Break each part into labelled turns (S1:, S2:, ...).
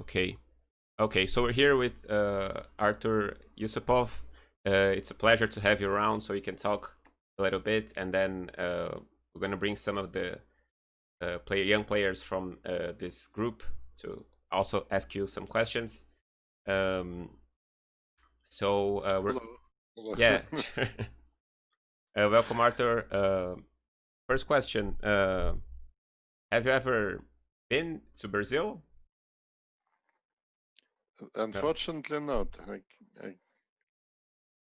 S1: Okay. Okay, so we're here with Artur Yusupov. It's a pleasure to have you around so you can talk a little bit, and then we're going to bring some of the young players from this group to also ask you some questions. Um, we're
S2: Hello. Hello.
S1: yeah, sure. Welcome, Arthur. First question: have you ever been to Brazil? No,
S2: Unfortunately, not.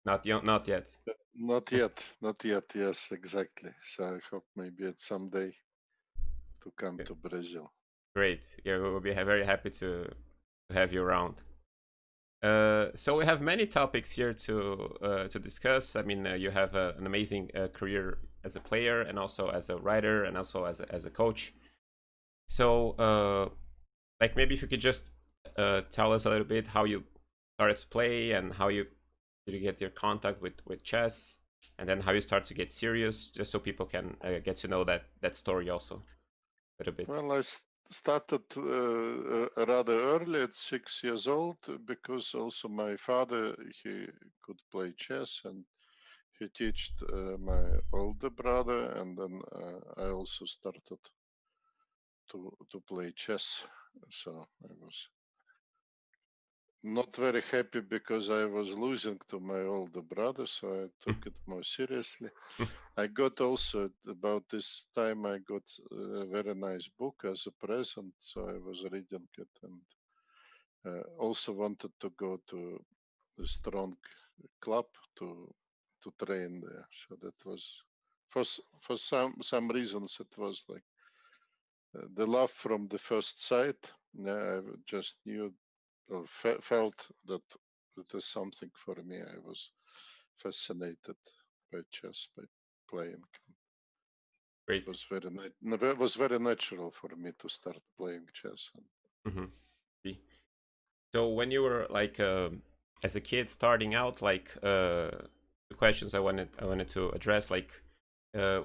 S1: not yet.
S2: Not yet. Not yet. Yes, exactly. So I hope maybe at some day to come to Brazil.
S1: Great. Yeah, we'll be very happy to have you around. So we have many topics here to discuss. I mean, you have an amazing career as a player, and also as a writer, and also as a coach. So, like maybe if you could just tell us a little bit how you started to play, and how you did you get your contact with chess, and then how you start to get serious, just so people can get to know that story also a little bit.
S2: Well, started rather early at 6 years old because also my father he could play chess and he taught my older brother, and then I also started to play chess. So I was not very happy because I was losing to my older brother, so I took it more seriously. I got also about this time I got a very nice book as a present, so I was reading it and also wanted to go to a strong club to train there. So that was for some reasons it was like the love from the first sight. Yeah, I just knew or felt that it is something for me. I was fascinated by chess, by playing. It
S1: Great.
S2: was it was very natural for me to start playing chess.
S1: Hmm. So when you were like as a kid starting out, like the questions I wanted to address, like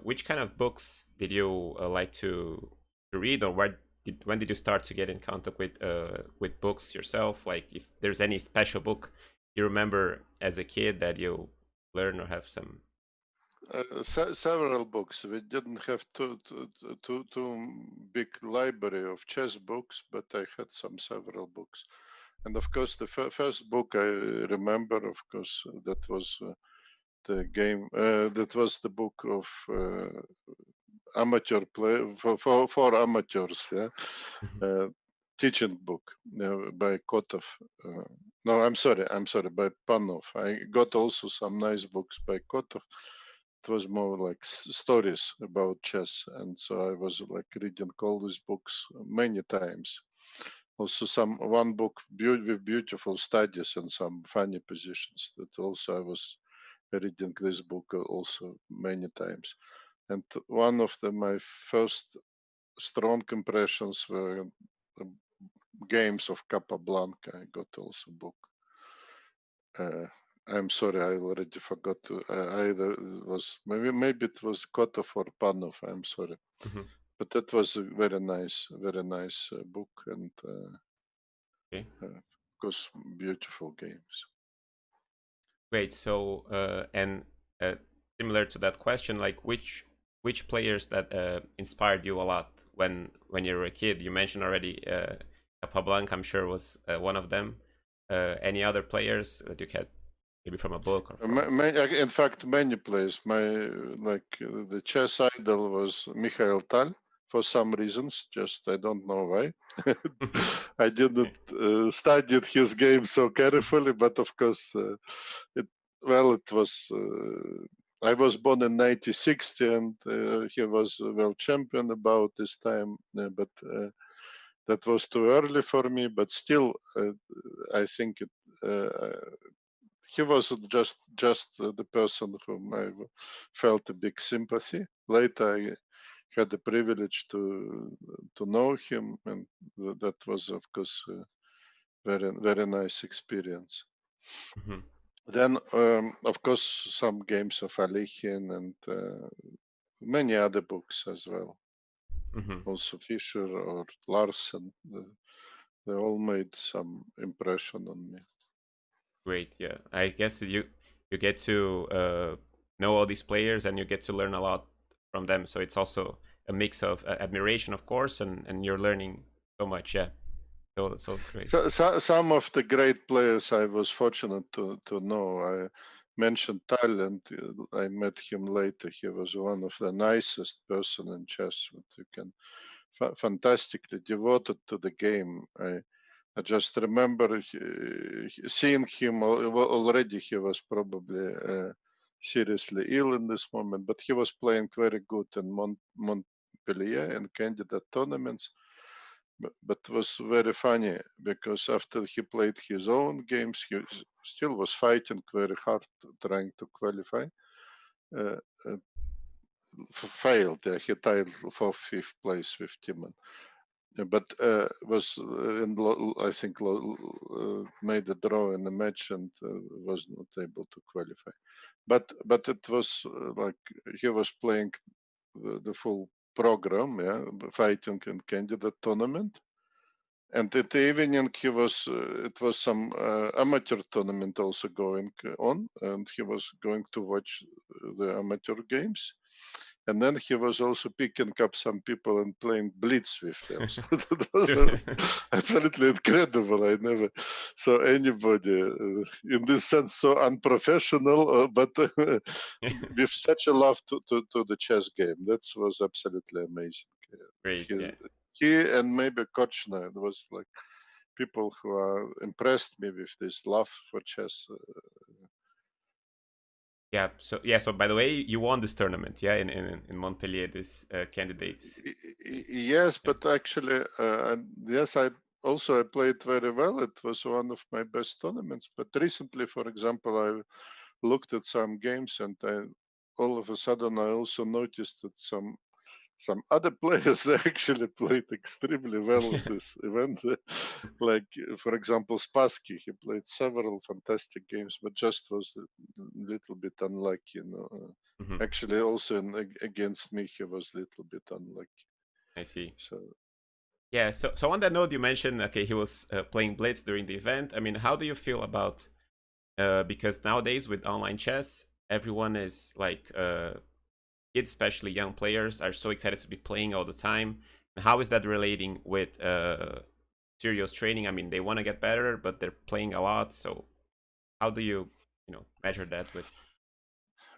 S1: which kind of books did you like to read, or when did you start to get in contact with books yourself? Like if there's any special book you remember as a kid that you learn or have some.
S2: Several books. We didn't have too big library of chess books, but I had several books. And of course, the first book I remember, of course, that was the game. That was the book of amateur play for amateurs. Yeah,
S1: Mhm.
S2: uh, teaching book by Kotov. No, I'm sorry, by Panov. I got also some nice books by Kotov. It was more like stories about chess, and so I was like reading all these books many times. Also, one book with beautiful studies and some funny positions. That also I was reading this book also many times. And one of my first strong impressions were games of Capablanca. I got also book. Uh, I'm sorry, I already forgot. Either it was maybe it was Kotov or Panov. I'm sorry,
S1: Mhm.
S2: but that was a very nice book, and
S1: Okay.
S2: of course beautiful games.
S1: Great. So, and uh, similar to that question, like which players that inspired you a lot when you were a kid? You mentioned already Capablanca, I'm sure was one of them. Any other players that you had, maybe from a book or from?
S2: In fact, many players. My the chess idol was Mikhail Tal for some reasons. Just I don't know why. I didn't
S1: Okay.
S2: study his game so carefully, but of course, it it was. I was born in 1960, and he was a world champion about this time. But that was too early for me. But still, I think he was just the person whom I felt a big sympathy. Later, I had the privilege to know him, and that was, of course, a very nice experience.
S1: Mhm.
S2: Then, of course, some games of Alekhine and many other books as well.
S1: Mhm.
S2: Also Fischer or Larsen. they all made some impression on me.
S1: Great. Yeah, I guess you get to know all these players and you get to learn a lot from them. So it's also a mix of admiration, of course, and you're learning so much. Yeah. So great.
S2: So some of the great players I was fortunate to know. I mentioned Thailand. I met him later. He was one of the nicest person in chess. What you can fantastically devoted to the game. I just remember seeing him already. He was probably seriously ill in this moment, but he was playing very good in Montpellier and candidate tournaments. But it was very funny because after he played his own games, he still was fighting very hard, trying to qualify. Uh, uh, Failed. He tied for fifth place with Timon. But was I think made a draw in the match and was not able to qualify. But it was like he was playing the full program, yeah, fighting in candidate tournament. And at the evening, it was some amateur tournament also going on, and he was going to watch the amateur games. And then he was also picking up some people and playing blitz with them. So that was absolutely incredible. I never saw anybody in this sense so unprofessional, but with such a love to the chess game. That was absolutely amazing.
S1: Great.
S2: He,
S1: Yeah.
S2: he and maybe Kochner, it was like people who are impressed me with this love for chess.
S1: Yeah. So yeah. So by the way, you won this tournament. Yeah, in Montpellier, this candidates.
S2: Yes,
S1: Yeah.
S2: but actually, yes, I played very well. It was one of my best tournaments. But recently, for example, I looked at some games, and all of a sudden, I also noticed that some other players they actually played extremely well at this event. Like, for example, Spassky, he played several fantastic games, but just was a little bit unlucky.
S1: Mhm.
S2: Actually, also against me, he was a little bit unlucky.
S1: I see.
S2: So
S1: Yeah. So on that note, you mentioned okay, he was playing Blitz during the event. I mean, how do you feel about because nowadays with online chess, everyone is like kids, especially young players, are so excited to be playing all the time. How is that relating with serious training? I mean, they want to get better, but they're playing a lot. So how do you measure that with?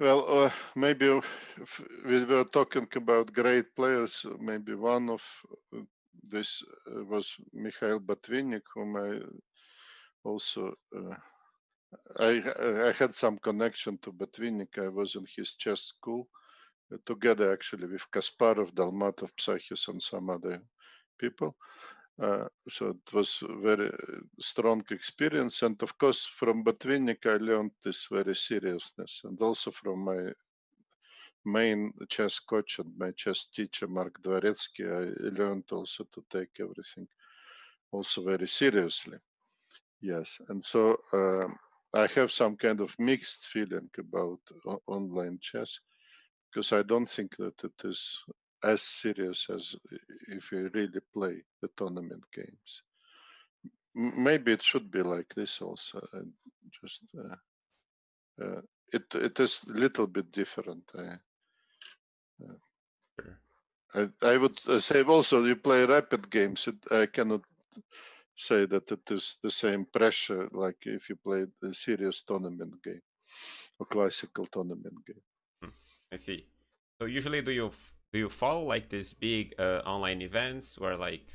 S2: well, maybe if we were talking about great players. Maybe one of this was Mikhail Botvinnik, whom I also I had some connection to Botvinnik. I was in his chess school together actually with Kasparov, Dalmatov, Psachis, and some other people. So it was a very strong experience. And of course, from Botvinnik, I learned this very seriousness. And also from my main chess coach and my chess teacher, Mark Dvoretsky, I learned also to take everything also very seriously. Yes. And so I have some kind of mixed feeling about online chess because I don't think that it is as serious as if you really play the tournament games. Maybe it should be like this also. Just it is a little bit different.
S1: Sure.
S2: I would say also you play rapid games. I cannot say that it is the same pressure like if you play the serious tournament game or classical tournament game.
S1: Hmm, I see. So usually, do you follow like these big online events where like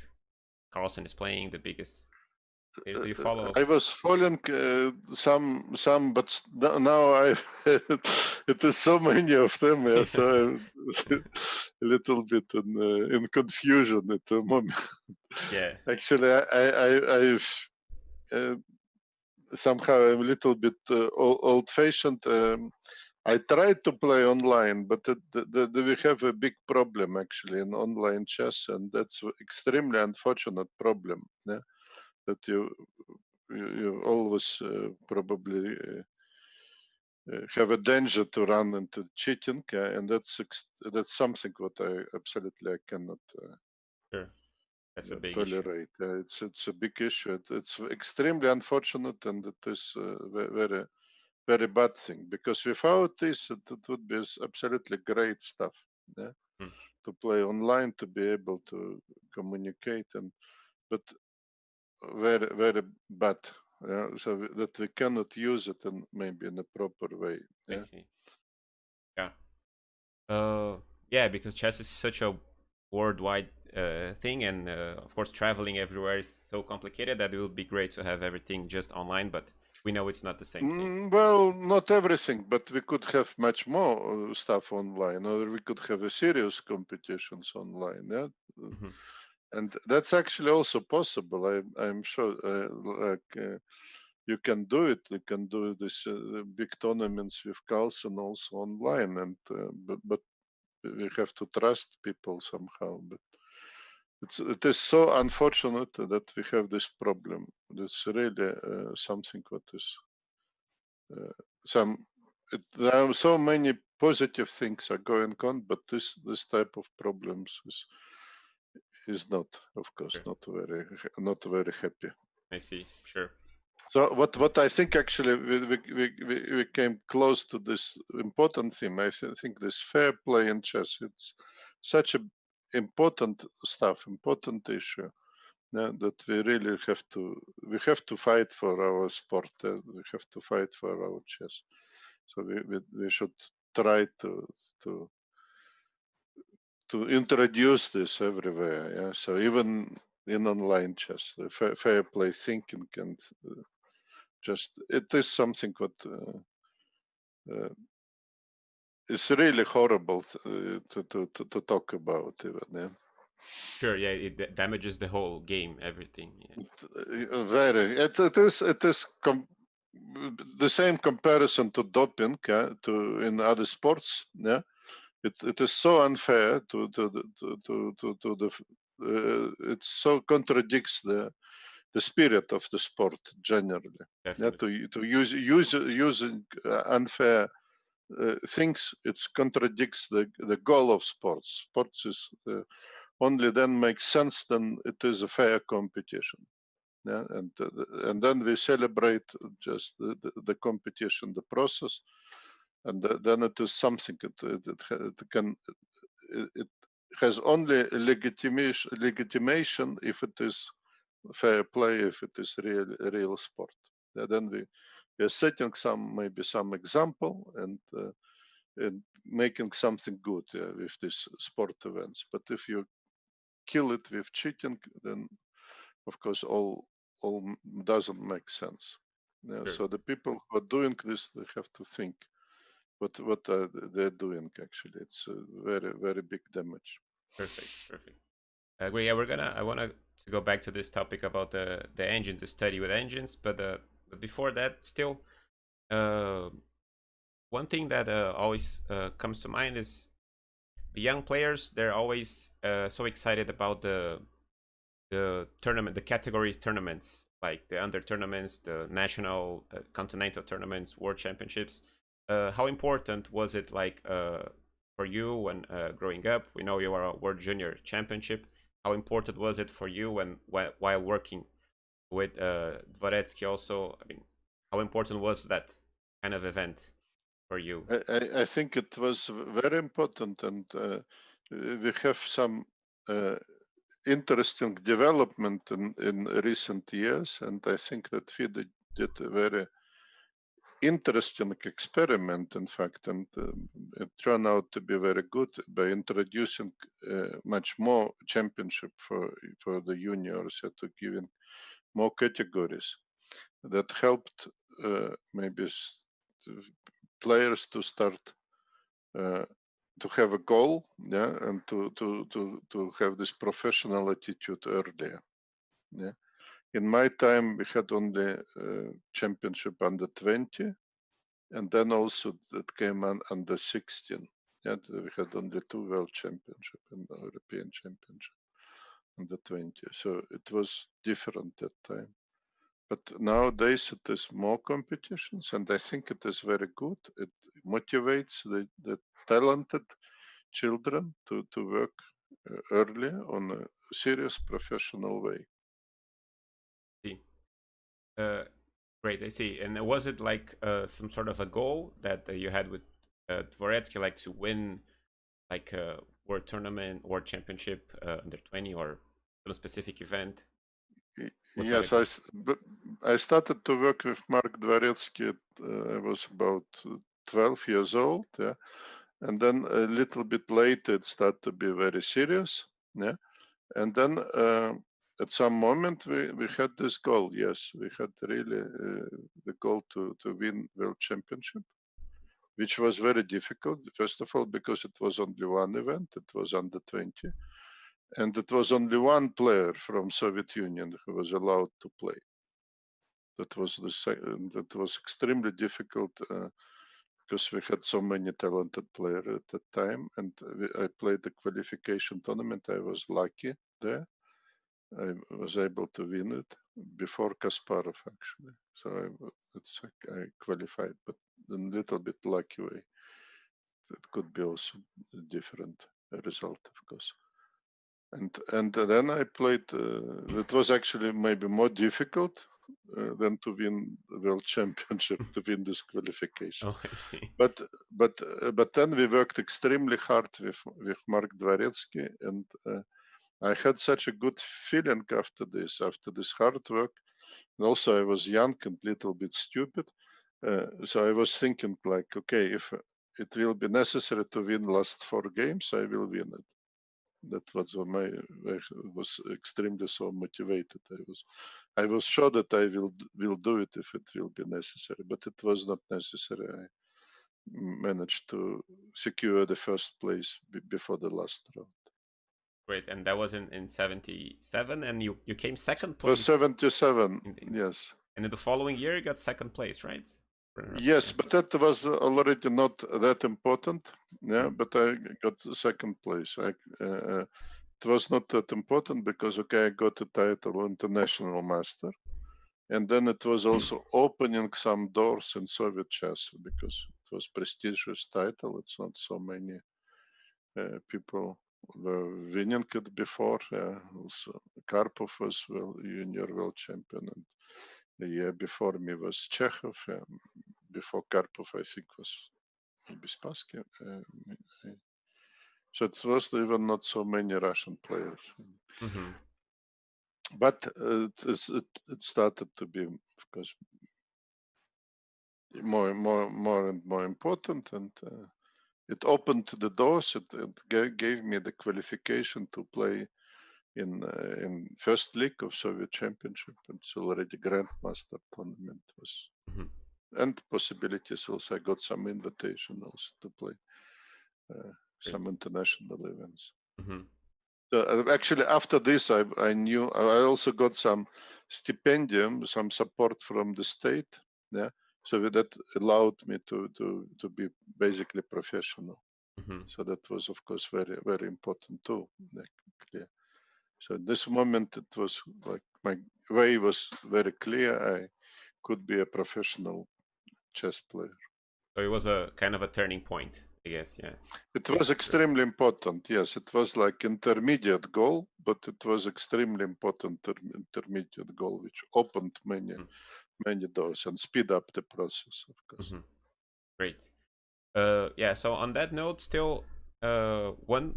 S1: Carlsen is playing the biggest? Do you follow?
S2: I was following some, but now I it is so many of them. Yeah, so I'm a little bit in confusion at the moment.
S1: Yeah.
S2: Actually, I've somehow I'm a little bit old-fashioned. I tried to play online, but we have a big problem actually in online chess, and that's extremely unfortunate problem. Yeah? That you always probably have a danger to run into cheating, and that's something what I absolutely I cannot.
S1: Sure. That's a big issue.
S2: tolerate. It's a big issue. It's extremely unfortunate, and it is very very bad thing, because without this, it would be absolutely great stuff. Yeah,
S1: Hmm.
S2: to play online, to be able to communicate, but very very bad. Yeah, so that we cannot use it in maybe in a proper way.
S1: I
S2: Yeah.
S1: see. Yeah. Yeah, because chess is such a worldwide thing, and of course, traveling everywhere is so complicated that it would be great to have everything just online. But we know it's not the same thing.
S2: Well, not everything, but we could have much more stuff online, or we could have a serious competitions online. Yeah,
S1: Mhm.
S2: and that's actually also possible. I'm sure. You can do it. You can do this big tournaments with Carlsen also online, and but we have to trust people somehow. But it is so unfortunate that we have this problem. It's really something what is some. There are so many positive things are going on, but this type of problems is not, of course,
S1: Sure.
S2: not very happy.
S1: I see. Sure.
S2: So what I think actually we came close to this important theme. I think this fair play in chess, it's such a important stuff, important issue. Yeah, that we have to fight for our sport. We have to fight for our chess. So we should try to to introduce this everywhere. Yeah. So even in online chess, the fair play thinking, and just it is something what is really horrible to talk about even. Yeah.
S1: Sure. Yeah, it damages the whole game, everything. Yeah.
S2: Very. It is the same comparison to doping, to in other sports. Yeah, it is so unfair to the. It so contradicts the spirit of the sport generally. Yeah,
S1: Definitely.
S2: to using unfair things, it contradicts the goal of sports. Sports is only then makes sense then it is a fair competition. Yeah, and then we celebrate just the competition, the process, and then it is something it has only legitimation if it is fair play, if it is real sport. Yeah, then we are setting maybe some example, and making something good with these sport events. But if you kill it with cheating, then of course all doesn't make sense. Yeah,
S1: Sure.
S2: so the people who are doing this, they have to think what they're doing. Actually, it's a very very big damage.
S1: Perfect. Perfect. I agree. Yeah, I want to go back to this topic about the engine, to study with engines, but before that, still, uh, one thing that always comes to mind is the young players. They're always so excited about the tournament, the category tournaments, like the under tournaments, the national, continental tournaments, world championships. How important was it, like, for you when growing up? We know you are a world junior championship. How important was it for you while working with Dvoretsky? Also, I mean, how important was that kind of event for you?
S2: I think it was very important, and we have some interesting development in recent years, and I think that FIDE did a very interesting experiment, in fact, and it turned out to be very good by introducing much more championship for the juniors, to giving more categories that helped maybe players to start uh, to have a goal, yeah, and to have this professional attitude earlier. Yeah. In my time, we had only championship under 20, and then also that came under 16. Yeah, we had only two world championship and European championship under 20. So it was different that time. But nowadays it is more competitions, and I think it is very good. It motivates the talented children to work early on serious professional way.
S1: See. Great, I see. And was it like some sort of a goal that you had with Dvoretsky, like to win like a world tournament or championship under 20 or some specific event?
S2: Yes, I started to work with Mark Dvoretsky. I was about 12 years old, yeah, and then a little bit later it started to be very serious, yeah, and then at some moment we had this goal. Yes, we had really the goal to win world championship, which was very difficult. First of all, because it was only one event, it was under 20. And it was only one player from Soviet Union who was allowed to play. That was extremely difficult because we had so many talented players at that time. And I played the qualification tournament. I was lucky there. I was able to win it before Kasparov, actually. So I qualified, but in a little bit lucky way. It could be also a different result, of course. And then I played. It was actually maybe more difficult than to win the world championship, to win this qualification.
S1: Oh, I see.
S2: But then we worked extremely hard with Mark Dvoretsky, and I had such a good feeling after this hard work. And also I was young and little bit stupid, so I was thinking like, okay, if it will be necessary to win last 4 games, I will win it. That was I was extremely so motivated. I was sure that I will do it if it will be necessary, but it was not necessary. I managed to secure the first place before the last round.
S1: Great, and that was in 77, and you came second
S2: It was
S1: place.
S2: 77, yes.
S1: And in the following year, you got second place, right?
S2: Yes, but that was already not that important. Yeah, but I got second place. It was not that important because, okay, I got the title international master. And then it was also opening some doors in Soviet chess because it was prestigious title. It's not so many people were winning it before. Also, Karpov was junior world champion, and the year before me was Chekhov. Before Karpov, I think was maybe Spassky. So it was even not so many Russian players.
S1: Mm-hmm.
S2: But it started to be, of course, more and more important, and it opened the doors. It gave me the qualification to play in first league of Soviet Championship. It's already Grandmaster tournament was, and possibilities also. I got some invitation also to play some international events. So actually, after this, I knew I also got some stipendium, some support from the state. Yeah, so that allowed me to be basically professional. So that was, of course, very very important too. Clear. So at this moment, it was like my way was very clear. I could be a professional chess player.
S1: So it was a kind of a turning point, I guess. Yeah.
S2: It was extremely important. Yes, it was like intermediate goal, but it was extremely important intermediate goal, which opened many doors and speed up the process, of course.
S1: Great. Yeah. So on that note, still one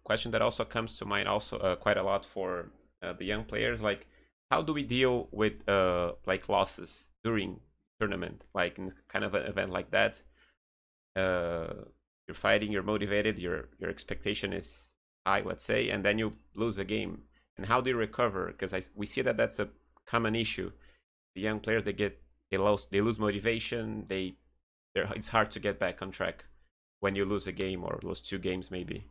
S1: question that also comes to mind also quite a lot for the young players, like how do we deal with like losses during tournament, like in kind of an event like that? You're fighting, you're motivated, your expectation is high, let's say, and then you lose a game. And how do you recover? Because we see that that's a common issue. The young players, they lose motivation. It's hard to get back on track when you lose a game or lose 2 games maybe.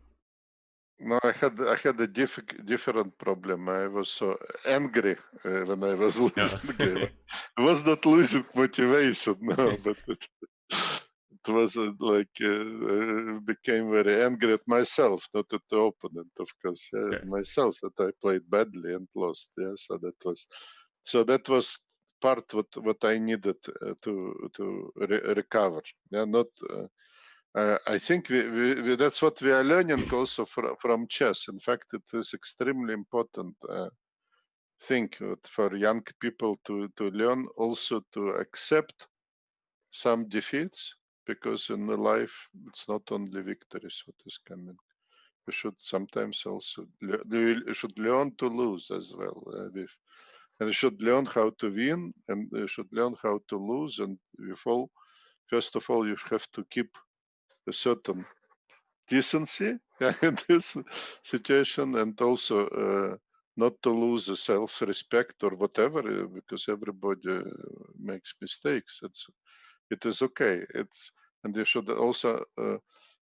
S2: No, I had a different problem. I was so angry when I was losing the game. I was not losing motivation, no, but it was like I became very angry at myself, not at the opponent, of course. Myself that I played badly and lost. Yeah, so that was part what I needed to recover. Yeah, not. I think that's what we are learning also from chess. In fact, it is extremely important thing for young people to learn also to accept some defeats, because in the life it's not only victories what is coming. You should sometimes also you should learn to lose as well. And you should learn how to win, and you should learn how to lose. And first of all, you have to keep a certain decency in this situation, and also not to lose a self-respect or whatever, because everybody makes mistakes. It is okay. And you should also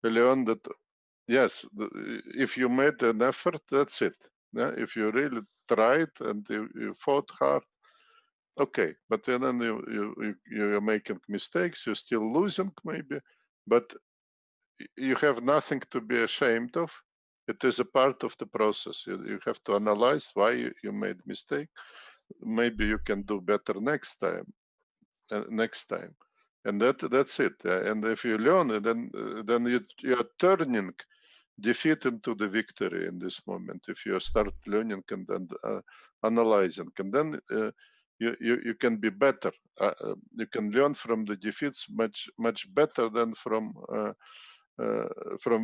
S2: learn that yes, if you made an effort, that's it. Yeah? If you really tried and you fought hard, okay. But then you're making mistakes. You're still losing maybe, but you have nothing to be ashamed of. It is a part of the process. You have to analyze why you made mistake. Maybe you can do better next time. And that's it. And if you learn, then you're turning defeat into the victory in this moment. If you start learning and analyzing, and then you can be better. You can learn from the defeats much better than from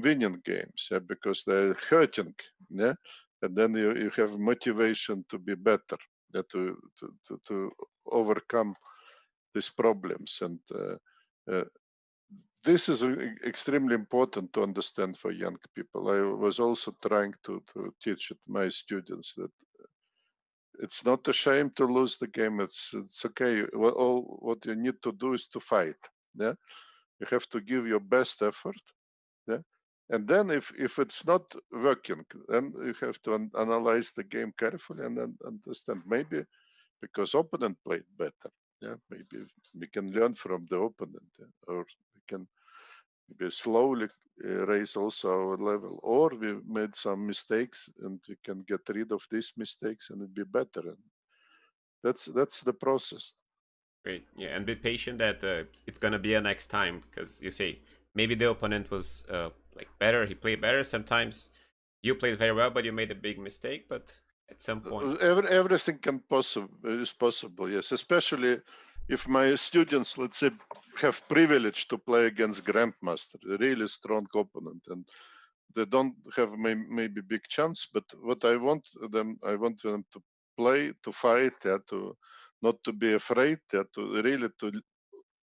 S2: winning games, because they're hurting. Yeah, and then you have motivation to be better, to overcome these problems. And this is extremely important to understand for young people. I was also trying to teach my students that it's not a shame to lose the game. It's okay. All what you need to do is to fight. Yeah, you have to give your best effort. Yeah, and then if it's not working, then you have to analyze the game carefully and then understand, maybe because opponent played better. Yeah, maybe we can learn from the opponent, or we can maybe slowly raise also our level, or we made some mistakes and we can get rid of these mistakes and it'll be better. And that's the process.
S1: Great. Yeah, and be patient that it's gonna be a next time, because you say maybe the opponent was like better, he played better. Sometimes you played very well, but you made a big mistake. But at some point,
S2: Everything is possible. Yes, especially if my students, let's say, have privilege to play against grandmaster, a really strong opponent, and they don't have maybe big chance. But what I want them to play, to fight, to not to be afraid, to really to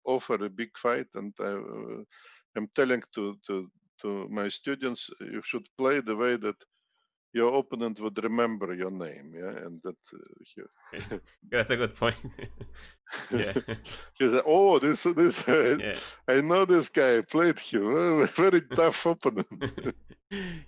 S2: offer a big fight. And I'm telling to my students, you should play the way that your opponent would remember your name. Yeah, and that
S1: that's a good point. Yeah,
S2: he said, "Oh, this
S1: yeah.
S2: I know this guy. I played him. A very tough opponent.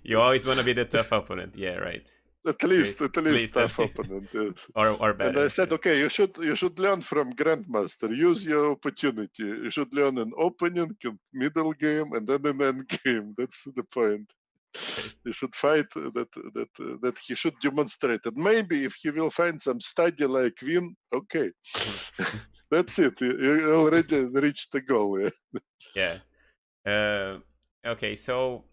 S1: You always want to be the tough opponent. Yeah, right.
S2: At
S1: Great.
S2: least
S1: Please,
S2: tough opponent." Yes.
S1: or
S2: And I
S1: better.
S2: said, "Okay, you should learn from grandmaster. Use your opportunity. You should learn an opening, middle game, and then an end game. That's the point.
S1: Great.
S2: You should fight that he should demonstrate it. Maybe if he will find some study like win, okay." That's it. You already reached the goal. Yeah.
S1: Yeah. Okay, so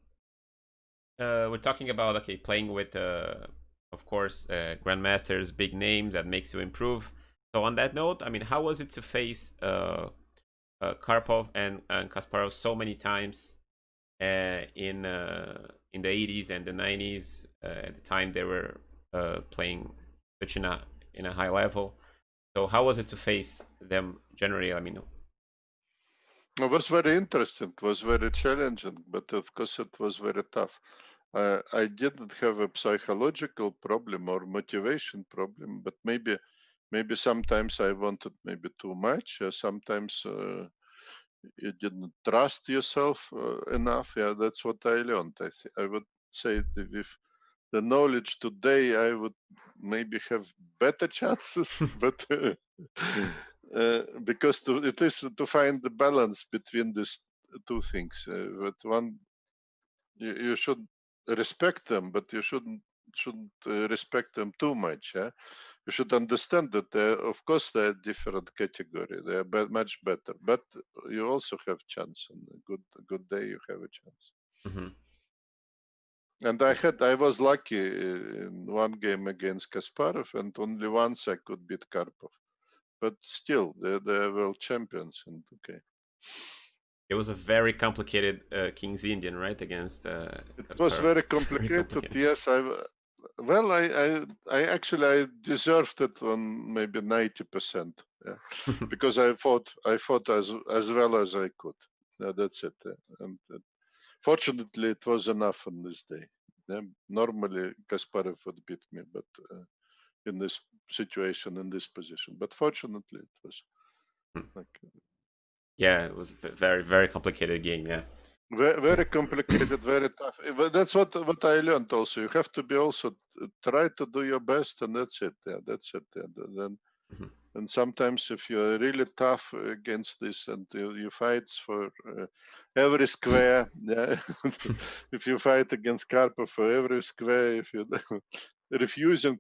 S1: we're talking about playing with of course grandmasters, big names that makes you improve. So on that note, I mean, how was it to face Karpov and Kasparov so many times in the 80s and the 90s, at the time they were playing such in a high level? So how was it to face them generally? I mean,
S2: It was very interesting. It was very challenging, but of course it was very tough. I didn't have a psychological problem or motivation problem, but maybe sometimes I wanted maybe too much. Sometimes you didn't trust yourself enough. Yeah, that's what I learned. I would say that with the knowledge today, I would maybe have better chances, but because it is to find the balance between these two things. But one, you should respect them, but you shouldn't respect them too much. Yeah? you should understand that of course they're different category. They're much better, but you also have chance. On a good day, you have a chance.
S1: Hmm.
S2: And I was lucky in one game against Kasparov, and only once I could beat Karpov. But still, they're world champions, and okay.
S1: It was a very complicated King's Indian, right, against
S2: It was
S1: Kasparov.
S2: very
S1: Very
S2: complicated.
S1: complicated.
S2: Yes, I actually I deserved it on maybe 90%. Yeah, because I fought as well as I could. Yeah, that's it. And fortunately, it was enough on this day. Yeah, normally Kasparov would beat me, but in this situation, in this position. But fortunately, it was like
S1: Yeah, it was a very, very complicated game. Yeah.
S2: very complicated, very tough. But that's what I learned also. You have to be also try to do your best, and that's it. Yeah, that's it. Yeah. Then
S1: Mhm.
S2: and sometimes if you're really tough against this and you fight for every square, yeah. If you fight against Karpov for every square, if you refusing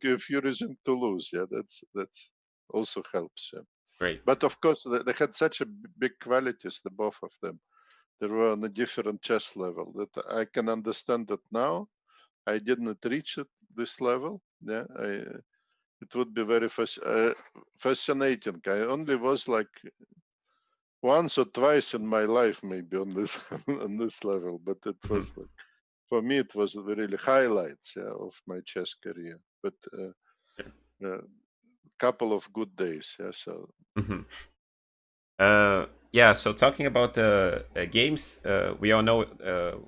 S2: to lose, yeah, that's also helps. Yeah.
S1: Great.
S2: But of course, they had such a big qualities, the both of them. They were on a different chess level that I can understand that now. I didn't reach this level. Yeah, it would be very fascinating. I only was like once or twice in my life, maybe on this on this level, but it
S1: Mhm.
S2: was like for me it was really highlights, yeah, of my chess career. But couple of good days, yeah. So
S1: Mhm. Yeah, so talking about games, we all know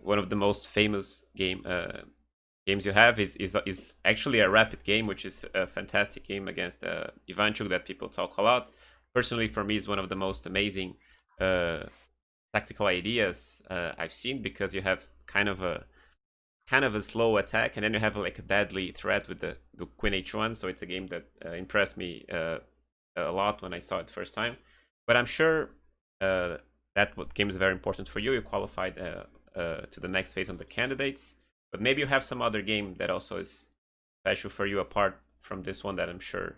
S1: one of the most famous games you have is actually a rapid game, which is a fantastic game against Ivanchuk that people talk a lot. Personally, for me, is one of the most amazing uh, tactical ideas I've seen, because you have kind of a slow attack, and then you have like a deadly threat with the Queen H1. So it's a game that impressed me a lot when I saw it first time. But I'm sure uh, that what game is very important for you. You qualified to the next phase on the candidates, but maybe you have some other game that also is special for you apart from this one that I'm sure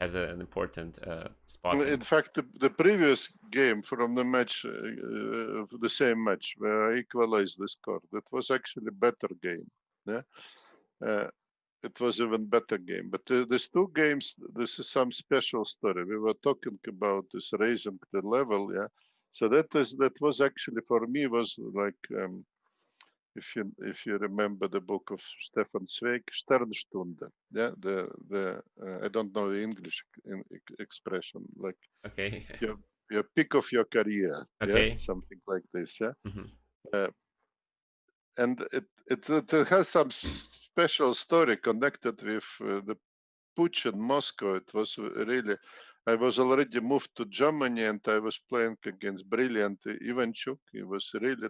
S1: has an important spot
S2: in
S1: in.
S2: fact, the previous game from the match, the same match where I equalized the score, that was actually a better game. Yeah. Uh, it was even better game. But these two games, this is some special story. We were talking about this raising the level, yeah. So that was actually for me was like if you remember the book of Stefan Zweig, Sternstunde, yeah. The I don't know the English expression, like
S1: Okay.
S2: your your peak of your career, yeah,
S1: Okay.
S2: something like this, yeah.
S1: Hmm.
S2: Uh, and it has some special story connected with the putsch in Moscow. It was really, I was already moved to Germany and I was playing against brilliant Ivanchuk. He was really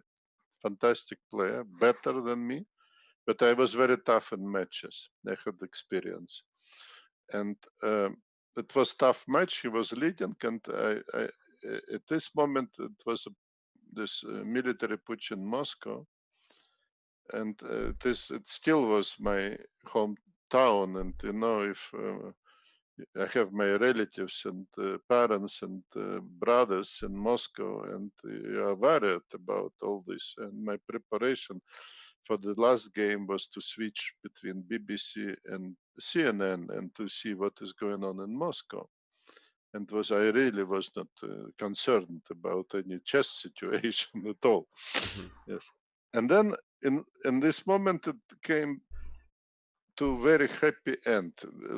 S2: fantastic player, better than me, but I was very tough in matches. I had experience. And it was tough match. He was leading, and at this moment it was this military putsch in Moscow, and it still was my hometown. And you know, if I have my relatives and parents and brothers in Moscow, and you are worried about all this. And my preparation for the last game was to switch between BBC and CNN and to see what is going on in Moscow. And I really was not concerned about any chess situation at all.
S1: Hmm.
S2: Yes. And then in this moment it came to very happy end,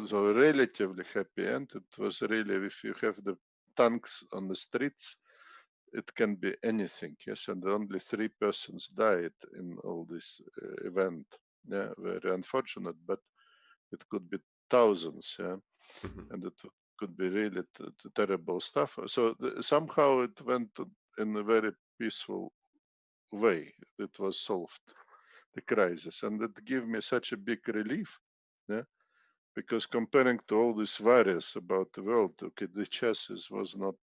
S2: so relatively happy end. It was really, if you have the tanks on the streets, it can be anything. Yes, and only 3 persons died in all this event. Yeah, very unfortunate, but it could be thousands. Yeah,
S1: Hmm.
S2: and it could be really terrible stuff. So somehow it went in a very peaceful way. It was solved, the crisis, and it gave me such a big relief. Yeah, because comparing to all these worries about the world, okay, the chess was not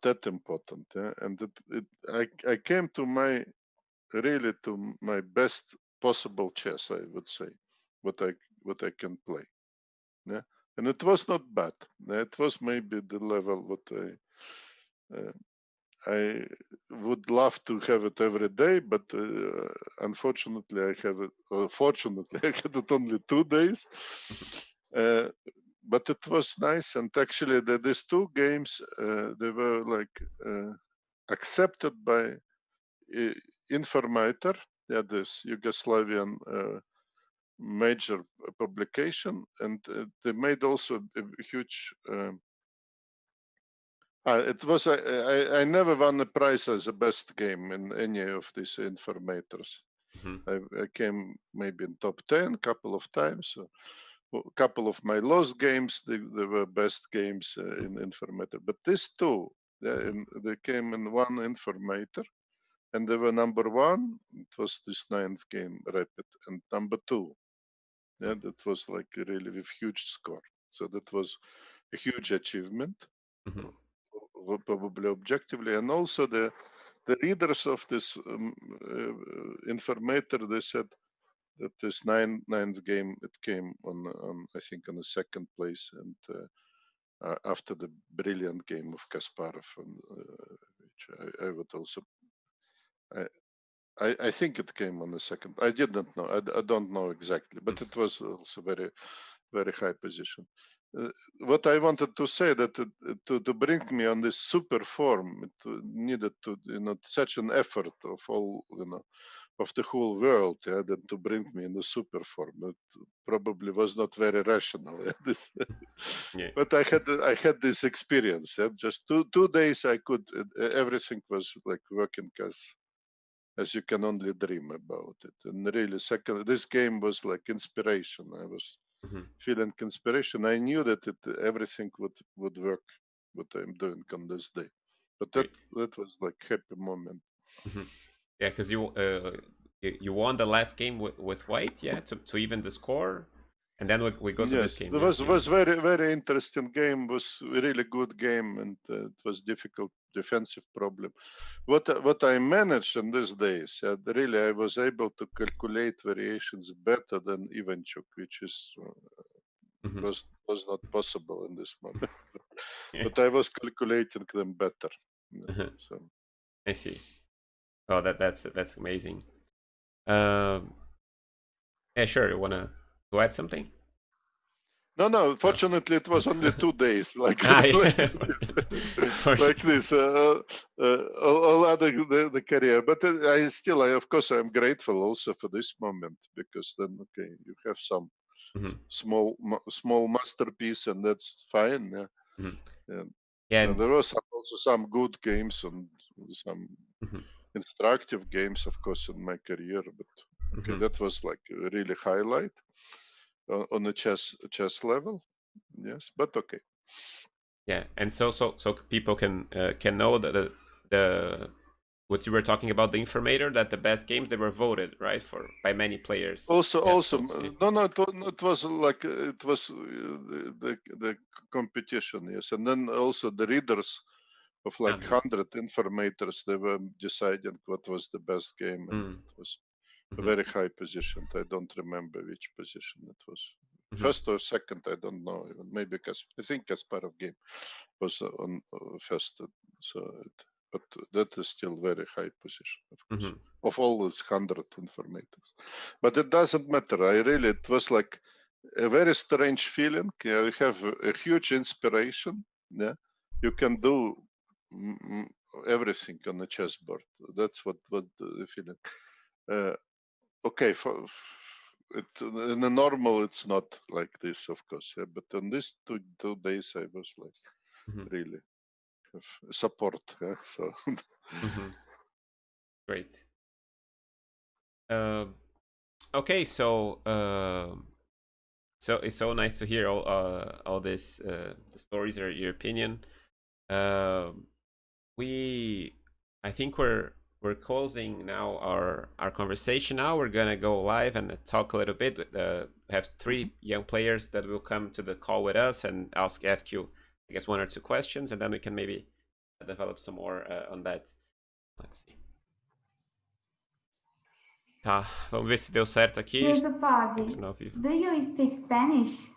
S2: that important. Yeah? And I came to my really to my best possible chess, I would say, what I can play. Yeah? And it was not bad. It was maybe the level what I would love to have it every day, but unfortunately I have it. Fortunately, I had it only 2 days. But it was nice, and actually these 2 games they were like accepted by Informator, this Yugoslavian major publication, and they made also a huge. It was I never won a prize as the best game in any of these informators. I came maybe in top 10 couple of times. A couple of my lost games they were best games in informator, but these 2 they came in one informator, and they were number 1. It was this 9th game rapid, and number 2. Yeah, that was like really with huge score. So that was a huge achievement, probably objectively, and also the readers of this informator, they said that this ninth game it came on I think on the 2nd place, and after the brilliant game of Kasparov, which I would also I think it came on the 2nd. I didn't know. I don't know exactly, but it was also very high position. What I wanted to say that to bring me on this super form, it needed to such an effort of all of the whole world, that to bring me in the super form. It probably was not very rational. This, but I had this experience. Just 2 days I could. Everything was like working as you can only dream about it. And really, this game was like inspiration. I was feeling inspiration. I knew that everything would work what I'm doing on this day. But that was like happy moment.
S1: Yeah, because you won the last game with white, yeah, to even the score, and then we go to this game.
S2: Yes, was very interesting game. Was a really good game, and it was difficult defensive problem. What I managed in these days, really, I was able to calculate variations better than Ivanchuk, which is was not possible in this moment. But I was calculating them better. So
S1: I see. Oh, that's amazing. Yeah, sure. You wanna add something?
S2: No. Fortunately, it was only 2 days. Like like this. All other the career, but I of course I'm grateful also for this moment, because then okay you have some small masterpiece, and that's fine. And there was also some good games and some instructive games, of course, in my career. But okay, that was like a really highlight on the chess level. Yes, but okay.
S1: Yeah, and so people can know that the what you were talking about, the informator, that the best games, they were voted right for by many players.
S2: Also,
S1: yeah,
S2: no, it was like it was the competition. Yes, and then also the readers of like 100 informators, they were deciding what was the best game, and it was a very high position. I don't remember which position it was. First or second, I don't know. Even maybe I think Kasparov game was on first. But that is still very high position, of course, of all its 100 informators. But it doesn't matter. It was like a very strange feeling. You have a huge inspiration. Yeah, you can do everything on the chessboard. That's what the feeling. Okay, in a normal, it's not like this, of course. Yeah, but on these 2 days, I was like really have support. Yeah, so
S1: great. Okay, so so it's so nice to hear all this stories or your opinion. I think we're closing now our conversation. Now we're gonna go live and talk a little bit. Have 3 young players that will come to the call with us and ask you, I guess, 1 or 2 questions, and then we can maybe develop some more on that. Let's see. Tá, vamos ver se deu certo aqui.
S3: Yusupov, do you speak Spanish?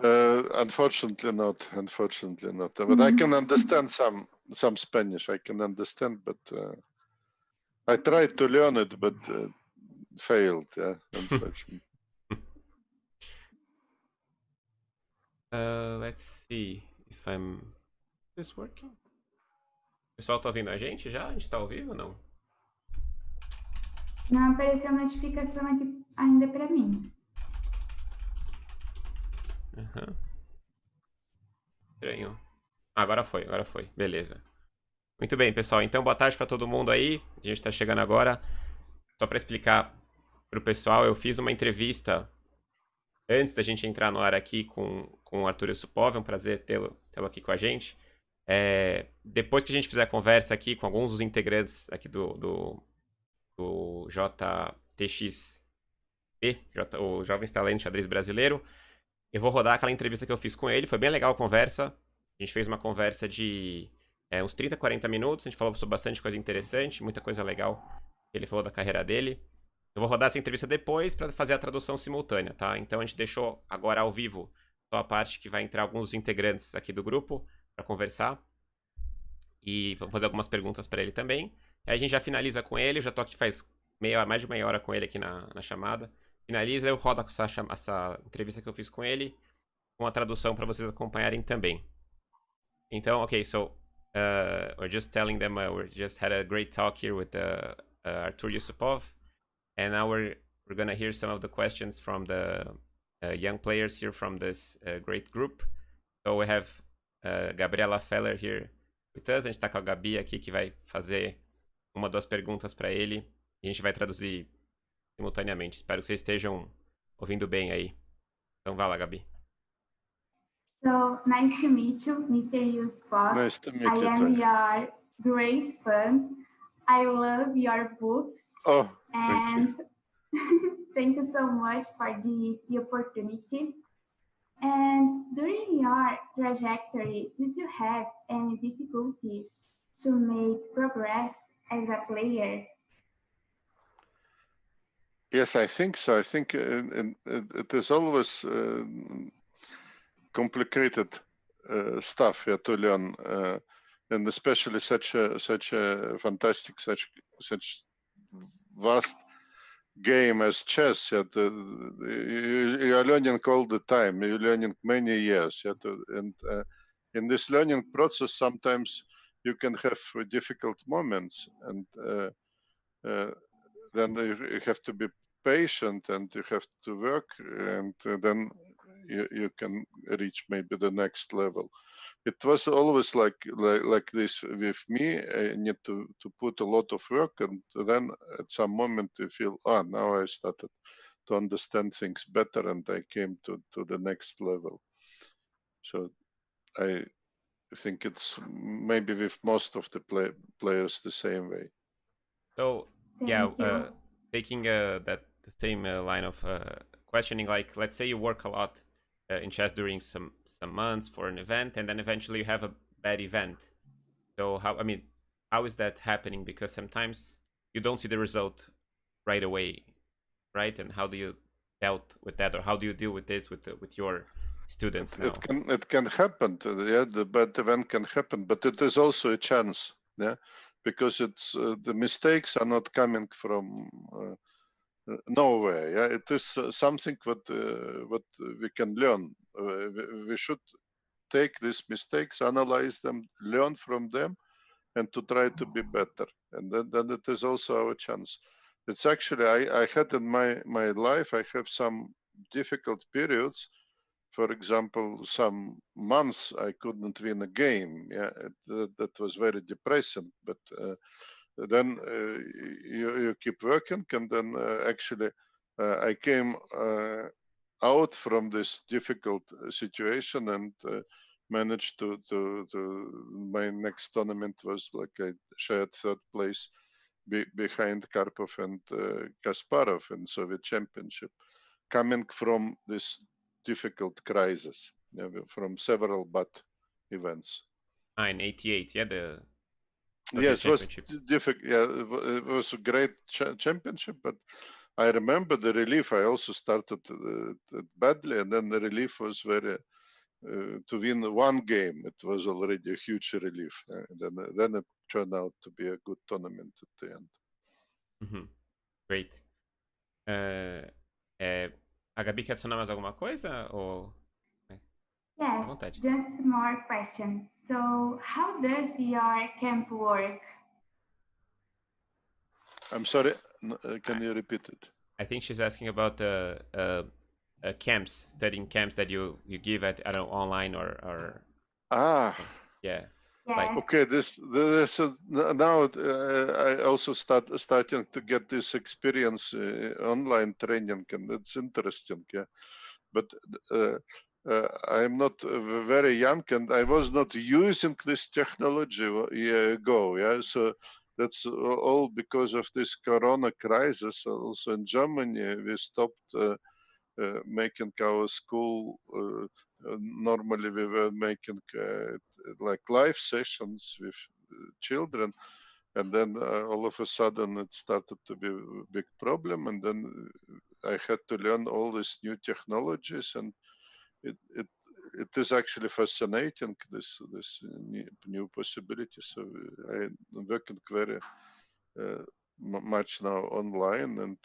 S2: Unfortunately not. Unfortunately not. But I can understand some Spanish. I can understand, but I tried to learn it, but failed. Yeah, unfortunately.
S1: Let's see if I'm. Is this working? O pessoal tá ouvindo a gente já? A gente tá ao vivo ou não?
S3: Não apareceu notificação aqui ainda para mim.
S1: Estranho. Agora foi. Beleza. Muito bem, pessoal. Então, boa tarde para todo mundo aí. A gente tá chegando agora. Só para explicar pro pessoal, eu fiz uma entrevista antes da gente entrar no ar aqui com o Artur Yusupov. É um prazer tê-lo aqui com a gente. Depois que a gente fizer a conversa aqui com alguns dos integrantes aqui do JTXP, o Jovens Talentos Xadrez Brasileiro, eu vou rodar aquela entrevista que eu fiz com ele. Foi bem legal a conversa. A gente fez uma conversa de uns 30, 40 minutos. A gente falou sobre bastante coisa interessante, muita coisa legal. Ele falou da carreira dele. Eu vou rodar essa entrevista depois para fazer a tradução simultânea, tá? Então a gente deixou agora ao vivo só a parte que vai entrar alguns integrantes aqui do grupo para conversar. E vamos fazer algumas perguntas para ele também. Aí a gente já finaliza com ele. Eu já tô aqui faz mais de meia hora com ele aqui na chamada. Finaliza, eu rodo essa entrevista que eu fiz com ele com a tradução para vocês acompanharem também. Então, okay, so we're just telling them we just had a great talk here with Artur Yusupov, and now we're gonna hear some of the questions from the young players here from this great group. So we have Gabriela Feller here with us. A gente tá com a Gabi aqui que vai fazer uma das perguntas para ele e a gente vai traduzir simultaneamente. Espero que vocês estejam ouvindo bem aí. Então vai lá, Gabi.
S3: So, nice to meet you, Mr. Yusupov.
S2: Nice to meet
S3: I
S2: you.
S3: am your great fan. I love your books.
S2: Oh,
S3: and thank you so much for this opportunity. And during your trajectory, did you have any difficulties to make progress as a player?
S2: Yes, I think so. I think it is always complicated stuff to learn, and especially such a fantastic, such vast game as chess. You are learning all the time. You're learning many years. And in this learning process, sometimes you can have difficult moments, and then you have to be patient, and you have to work, and then you can reach maybe the next level. It was always like this with me. I need to put a lot of work, and then at some moment you feel, now I started to understand things better, and I came to the next level. So I think it's maybe with most of the players the same way.
S1: So taking that the same line of questioning, like let's say you work a lot in chess during some months for an event, and then eventually you have a bad event. So how is that happening? Because sometimes you don't see the result right away, right? And how do you dealt with that, or how do you deal with this with your students now?
S2: It can happen. The bad event can happen, but it is also a chance. Because it's the mistakes are not coming from nowhere. It is something what we can learn. We should take these mistakes, analyze them, learn from them, and to try to be better. And then it is also our chance. It's actually I had in my life, I have some difficult periods. For example, some months I couldn't win a game. That was very depressing. But then you keep working, and then actually I came out from this difficult situation and managed to my next tournament was like I shared third place behind Karpov and Kasparov in Soviet Championship, coming from this difficult crisis, from several bad events.
S1: In '88, the
S2: yes, it was difficult. It was a great championship, but I remember the relief. I also started badly, and then the relief was very to win one game. It was already a huge relief. Then it turned out to be a good tournament at the end.
S1: Great. A Gabi quer adicionar mais alguma coisa? Ou...
S3: Yes, just more questions. So, how does your camp work?
S2: I'm sorry, can you repeat it?
S1: I think she's asking about the camps, studying camps that you give at, I don't know, online or yeah.
S3: Yes.
S2: Okay, this now I also starting to get this experience online training, and it's interesting. Yeah, but I'm not very young, and I was not using this technology a year ago. Yeah, so that's all because of this Corona crisis. Also in Germany, we stopped making our school. Normally, we were making like live sessions with children, and then all of a sudden it started to be a big problem, and then I had to learn all these new technologies, and it is actually fascinating, this new possibility. So I'm working very much now online, and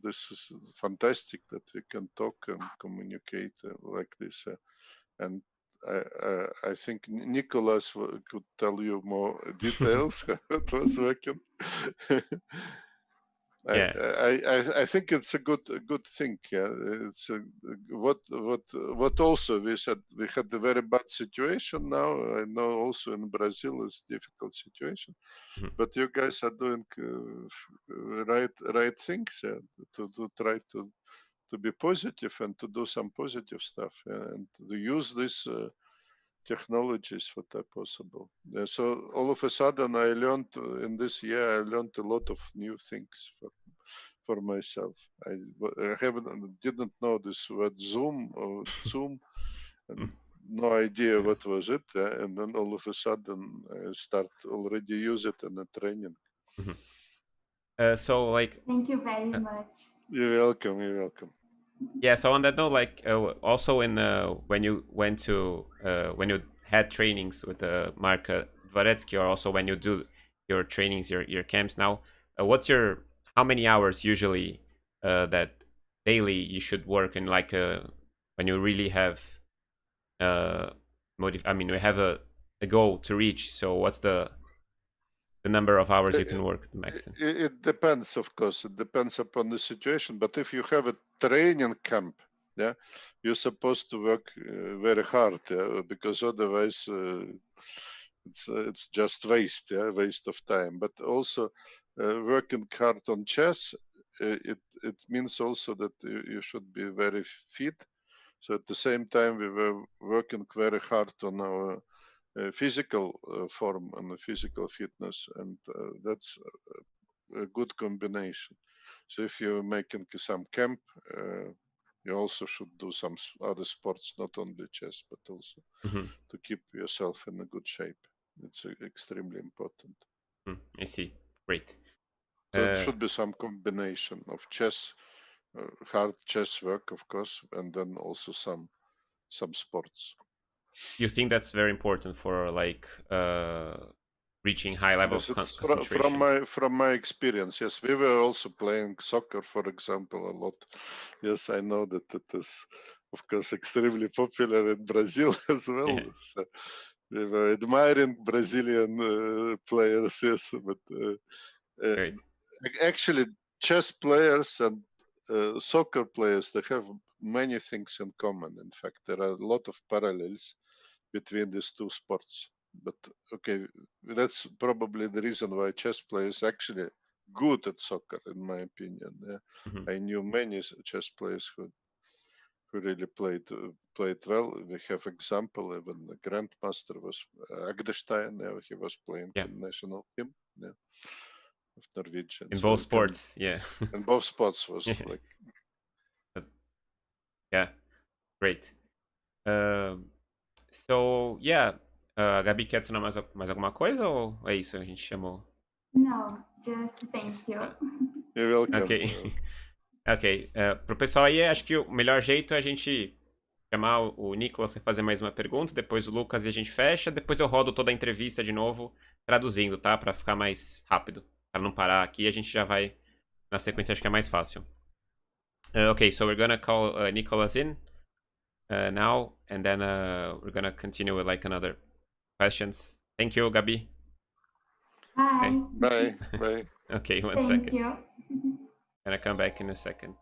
S2: this is fantastic that we can talk and communicate like this. And I think Nicholas could tell you more details how it was working. I think it's a good thing. Yeah, it's what also we said we had a very bad situation now. I know also in Brazil it's a difficult situation, but you guys are doing right things to try to be positive and to do some positive stuff and to use these technologies what are possible. So all of a sudden I learned in this year I learned a lot of new things for myself. I didn't know this word Zoom or Zoom, and no idea what was it, and then all of a sudden I start already use it in the training.
S1: So like,
S3: thank you very much.
S2: You're welcome. You're welcome.
S1: Yeah. So on that note, like, also in when you went to when you had trainings with Mark Dvoretsky, or also when you do your trainings, your camps now, what's your how many hours usually that daily you should work in, like when you really have I mean, we have a goal to reach. So what's the number of hours you can work the maximum?
S2: It depends, of course. It depends upon the situation. But if you have a training camp, yeah, you're supposed to work very hard, because otherwise it's just waste, waste of time. But also working hard on chess, it means also that you should be very fit. So at the same time, we were working very hard on our physical form and the physical fitness, and that's a good combination. So if you're making some camp, you also should do some other sports, not only chess, but also to keep yourself in a good shape. It's extremely important.
S1: I see. Great.
S2: So it should be some combination of chess, hard chess work, of course, and then also some sports.
S1: You think that's very important for like reaching high level
S2: yes,
S1: concentration?
S2: From my experience, yes, we were also playing soccer, for example, a lot. Yes, I know that it is, of course, extremely popular in Brazil as well.
S1: Yeah.
S2: So we were admiring Brazilian players, yes, but actually, chess players and soccer players, they have many things in common. In fact, there are a lot of parallels between these two sports. But okay, that's probably the reason why chess players actually good at soccer, in my opinion. I knew many chess players who really played well. We have example, even the grandmaster was Agdestein. He was playing in national team of Norwegian.
S1: In both sports,
S2: in both sports was like.
S1: Yeah, great. So, yeah. Gabi, quer adicionar mais alguma coisa ou é isso? A gente chamou?
S3: No, just thank you.
S2: You're welcome.
S1: Okay. Ok. Pro pessoal aí, acho que o melhor jeito é a gente chamar o Nicolas e fazer mais uma pergunta, depois o Lucas e a gente fecha, depois eu rodo toda a entrevista de novo, traduzindo, tá? Pra ficar mais rápido. Pra não parar aqui, a gente já vai na sequência, acho que é mais fácil. Okay, so we're gonna call Nicolas in now, and then we're gonna continue with like another questions. Thank you, Gabi.
S3: Bye.
S2: Bye. Bye.
S1: Okay, one
S3: Thank
S1: second.
S3: you.
S1: Gonna come back in a second.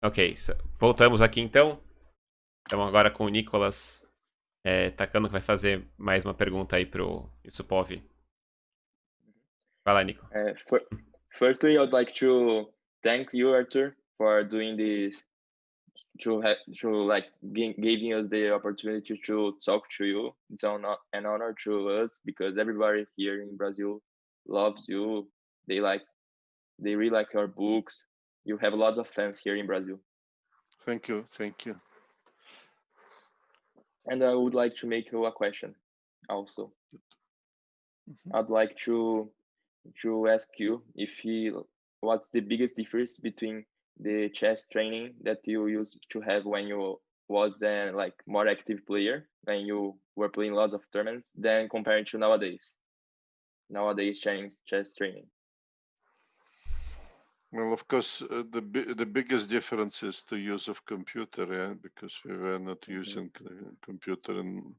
S1: Ok, voltamos aqui então. Estamos agora com o Nicolas Tacano, que vai fazer mais uma pergunta aí pro Yusupov. Vai lá, Nico.
S4: Firstly, I would like to thank you, Artur, for doing this, giving us the opportunity to talk to you. It's an honor to us because everybody here in Brazil loves you. They really like your books. You have lots of fans here in Brazil.
S2: Thank you. Thank you.
S4: And I would like to make you a question also. I'd like to ask you what's the biggest difference between the chess training that you used to have when you was a more active player, when you were playing lots of tournaments, than compared to nowadays chess training.
S2: Well, of course, the biggest difference is the use of computer, yeah, because we were not using computer in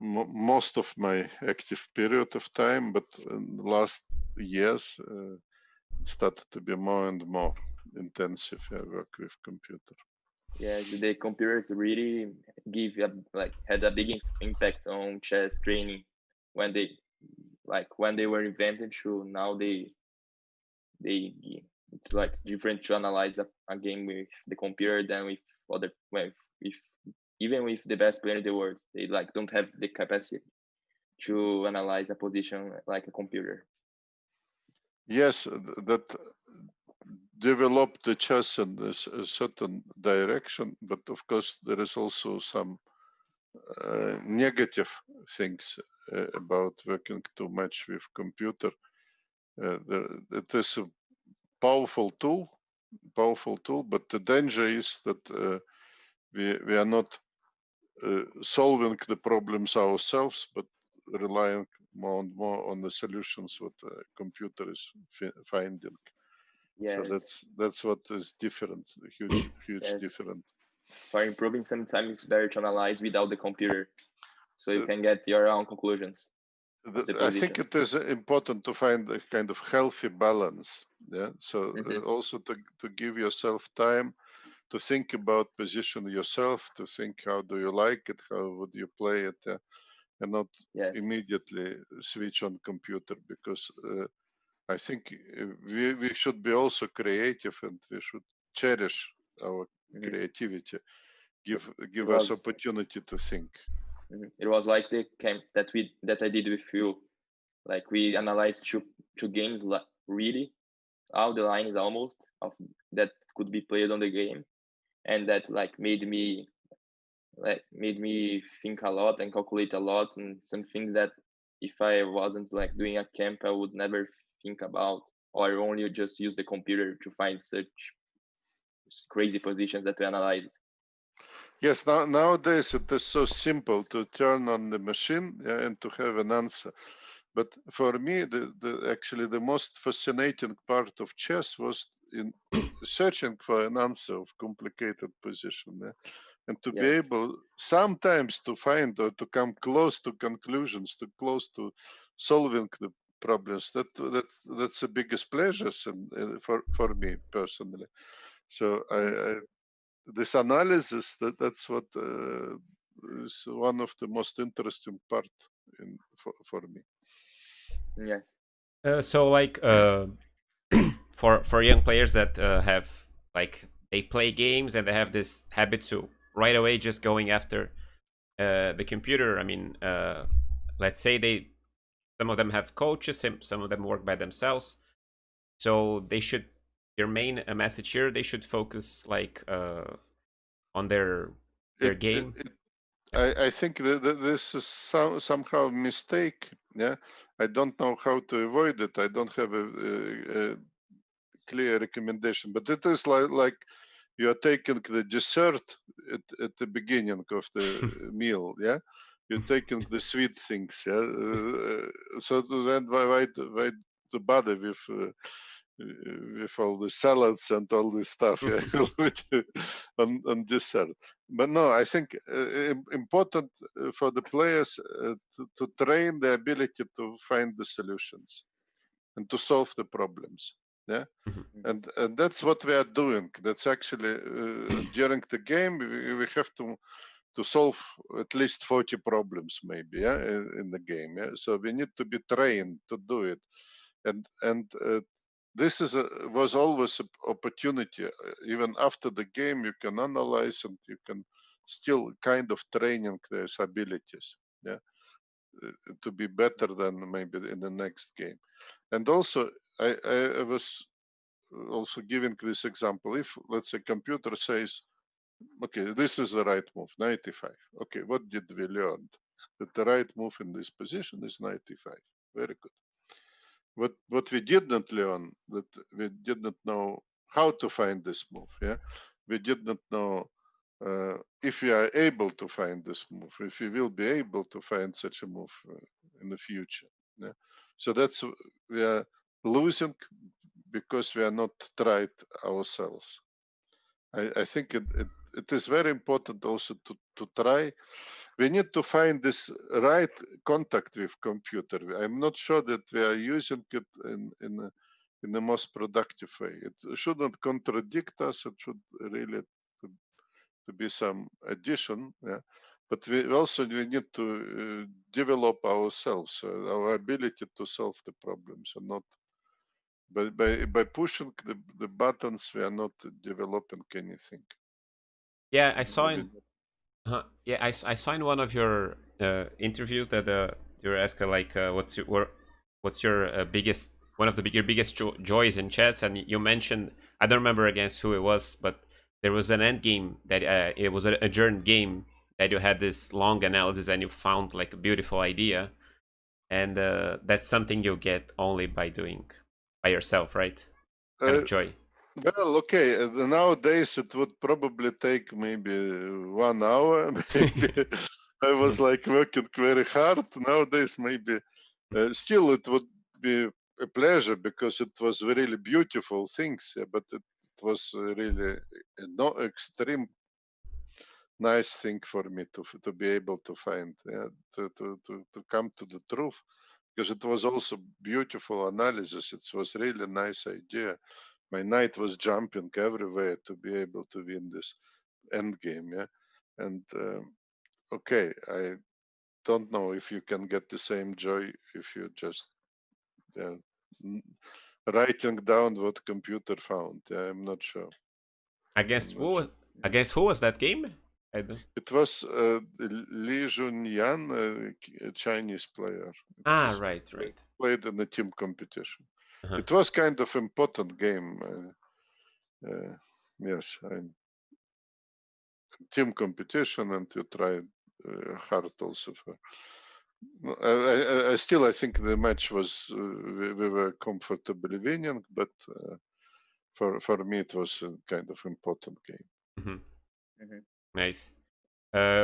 S2: most of my active period of time, but in the last years it started to be more and more intensive work with computer.
S4: Yeah, the computers really had a big impact on chess training when they were invented to now it's like different to analyze a game with the computer than even with the best player in the world. They don't have the capacity to analyze a position like a computer.
S2: Yes, that developed the chess in a certain direction, but of course there is also some negative things about working too much with computer. It is a powerful tool, but the danger is that we are not solving the problems ourselves, but relying more and more on the solutions what the computer is finding.
S4: Yes.
S2: So that's what is different, huge
S4: Yes.
S2: different.
S4: For improving, sometimes it's better to analyze without the computer, so you can get your own conclusions.
S2: I think it is important to find a kind of healthy balance. Yeah. So also to give yourself time to think about position yourself, to think how do you like it, how would you play it, and not immediately switch on computer, because I think we should be also creative, and we should cherish our creativity. Give us opportunity to think.
S4: It was like the camp that I did with you. Like we analyzed two games really, all the lines almost of that could be played on the game, and that like made me think a lot and calculate a lot, and some things that if I wasn't like doing a camp I would never think about, or only just use the computer to find such crazy positions that we analyzed.
S2: Yes, nowadays it is so simple to turn on the machine, yeah, and to have an answer. But for me, actually the most fascinating part of chess was in searching for an answer of complicated position, yeah? And to be
S4: Yes.
S2: able sometimes to find or to come close to conclusions, to close to solving the problems. That's the biggest pleasures for me personally. So this analysis, that's what is one of the most interesting part for me.
S4: Yes.
S1: So like for young players that have like they play games and they have this habit to right away just going after the computer. I mean, let's say some of them have coaches, some of them work by themselves. So they should your main message here. They should focus like on their game.
S2: I think that this is somehow a mistake. Yeah, I don't know how to avoid it. I don't have a clear recommendation, but it is like you are taking the dessert at the beginning of the meal. Yeah, you're taking the sweet things. Yeah, so then why to bother with all the salads and all this stuff, yeah, on dessert. But no, I think important for the players to train the ability to find the solutions and to solve the problems. Yeah, and that's what we are doing. That's actually during the game we have to solve at least 40 problems, maybe, yeah, in the game. Yeah, so we need to be trained to do it, and this was always an opportunity. Even after the game, you can analyze and you can still kind of training their abilities, yeah, to be better than maybe in the next game. And also, I was also giving this example. If let's say computer says, okay, this is the right move, 95. Okay, what did we learn? That the right move in this position is 95. Very good. What we did not learn, that we did not know how to find this move. Yeah, we did not know if we are able to find this move, if we will be able to find such a move in the future. Yeah, so that's we are losing because we are not tried ourselves. I think it is very important also to try. We need to find this right contact with computer. I'm not sure that we are using it in the most productive way. It shouldn't contradict us. It should really to be some addition. Yeah. But we need to develop ourselves, our ability to solve the problems, and not by pushing the buttons. We are not developing anything.
S1: Yeah, I saw
S2: Maybe
S1: in yeah, I saw in one of your interviews that you were asked like what's your biggest one of your biggest joys in chess, and you mentioned I don't remember against who it was, but there was an end game that it was an adjourned game that you had this long analysis and you found like a beautiful idea, and that's something you get only by doing by yourself, right? Kind of joy.
S2: Well, okay. Nowadays, it would probably take maybe 1 hour. Maybe I was like working very hard. Nowadays, maybe still it would be a pleasure because it was really beautiful things. Yeah, but it was really a no extreme nice thing for me to be able to find, yeah, to come to the truth, because it was also beautiful analysis. It was really nice idea. My knight was jumping everywhere to be able to win this end game. Yeah, and okay, I don't know if you can get the same joy if you just n- writing down what computer found. Yeah, I'm not sure. I'm
S1: Against
S2: not sure.
S1: who? Against who was that game? I do.
S2: It was Li Junyan, a Chinese player.
S1: Ah, right.
S2: Played in the team competition.
S1: Uh-huh.
S2: It was kind of important game. Yes, team competition, and you tried hard also for. I think the match was we were comfortably winning, but for me it was a kind of important game.
S1: É isso.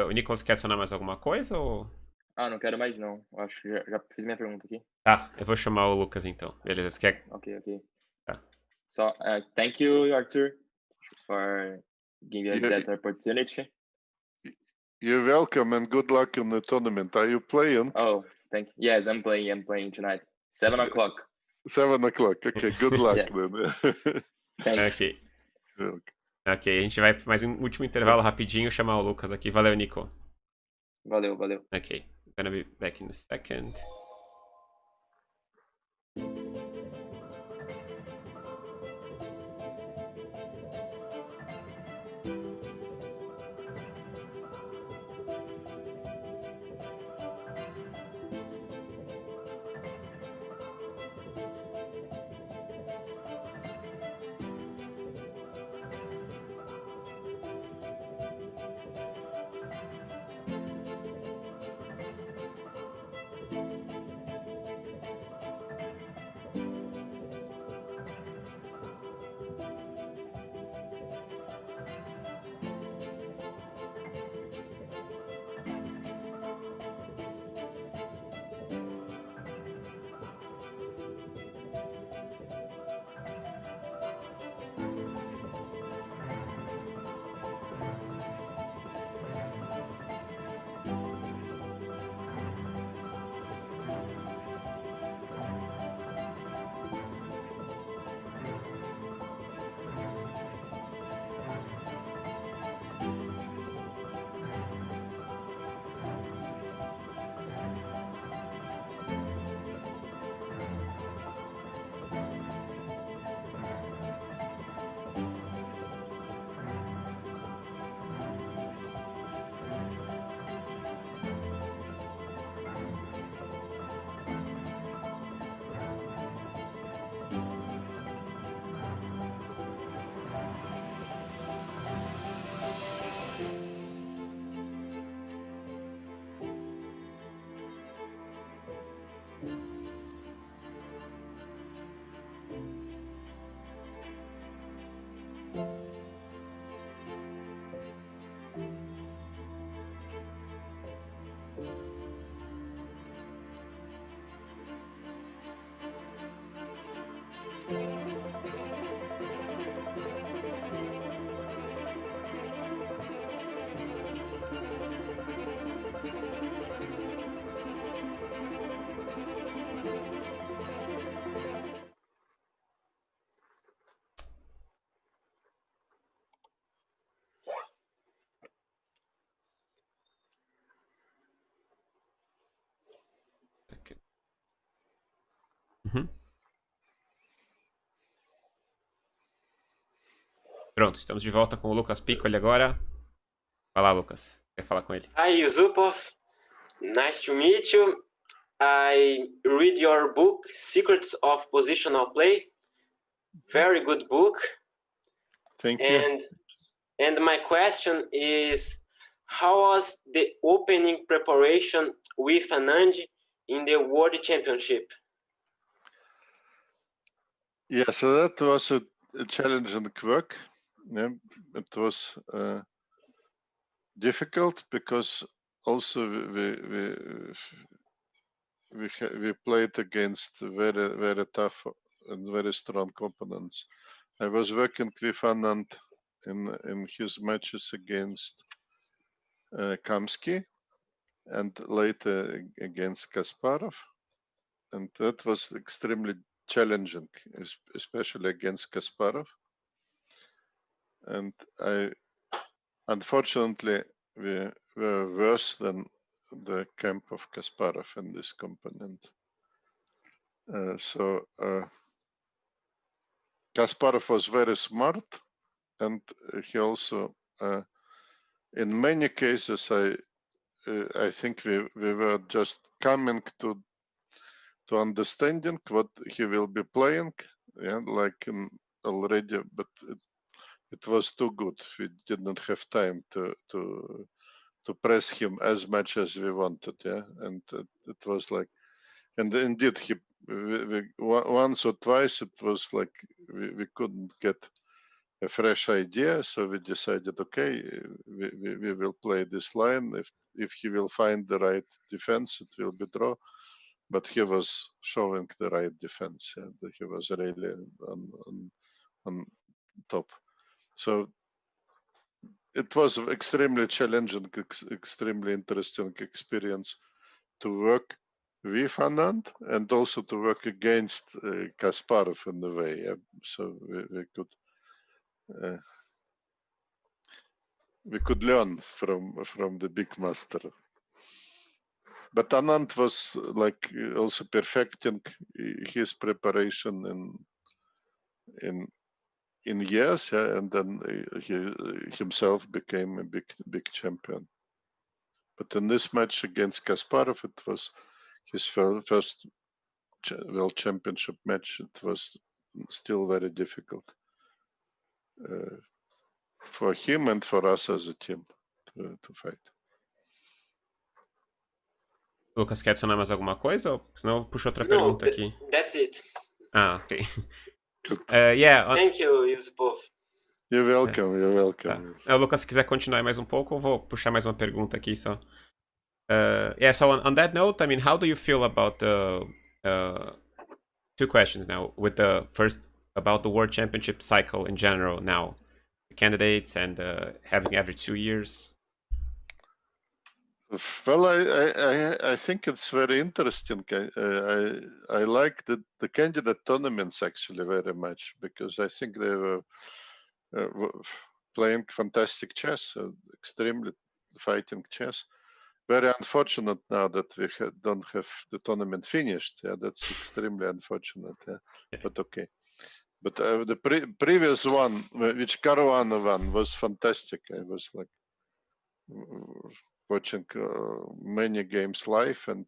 S1: O Nicolas quer adicionar mais alguma coisa ou?
S4: Ah, não quero mais não. Acho que já fiz minha pergunta aqui.
S1: Tá, eu vou chamar o Lucas então. Beleza, você quer?
S4: Ok.
S1: Tá.
S4: So, thank you, Artur, for giving us that opportunity.
S2: You're welcome and good luck in the tournament. Are you playing?
S4: Oh, thank you. Yes, I'm playing tonight. 7 o'clock.
S2: 7 o'clock. Okay, good luck
S4: Yes.
S2: then.
S4: Thanks.
S1: Ok.
S2: Welcome.
S1: Ok, a gente vai para mais um último intervalo rapidinho, chamar o Lucas aqui. Valeu, Nico.
S4: Valeu.
S1: Ok, I'm gonna be back in a second. Pronto, estamos de volta com o Lucas Piccoli agora. Vai lá, Lucas. Quer falar com ele?
S5: Hi, Yusupov. Nice to meet you. I read your book, Secrets of Positional Play. Very good book.
S2: Thank you.
S5: And my question is, how was the opening preparation with Anand in the World Championship?
S2: Yeah, so that was a challenge in the work. Yeah, it was difficult because also we played against very tough and very strong opponents. I was working with Anand in his matches against Kamsky and later against Kasparov, and that was extremely challenging, especially against Kasparov. And unfortunately, we were worse than the camp of Kasparov in this component. So Kasparov was very smart, and he also in many cases, I think we were just coming to understanding what he will be playing, yeah, like already, but it was too good. We didn't have time to press him as much as we wanted, yeah, and it was like, and indeed we once or twice it was like we couldn't get a fresh idea, so we decided, okay, we will play this line. If he will find the right defense, it will be draw. But he was showing the right defense, and he was really on top. So it was extremely challenging, extremely interesting experience to work with Anand and also to work against Kasparov in a way. Yeah? So we could learn from the big master. But Anand was like also perfecting his preparation in years, yeah, and then he himself became a big champion. But in this match against Kasparov, it was his first world championship match. It was still very difficult for him and for us as a team to fight.
S1: Lucas, quer adicionar mais alguma coisa? Ou senão eu puxo outra
S5: No,
S1: pergunta aqui.
S5: that's it.
S1: Ah, ok. Yeah.
S5: Thank you, Yusupov.
S2: You're welcome, you're welcome.
S1: Tá. Lucas, se quiser continuar mais um pouco, eu vou puxar mais uma pergunta aqui só. Yeah, so on that note, I mean, how do you feel about the two questions now? With the first about the World Championship cycle in general now, the candidates and having every 2 years.
S2: Well, I think it's very interesting. I like the candidate tournaments actually very much because I think they were playing fantastic chess, extremely fighting chess. Very unfortunate now that we don't have the tournament finished. Yeah, that's extremely unfortunate. Yeah, but okay. But the previous one, which Caruana won, was fantastic. I was like watching many games live, and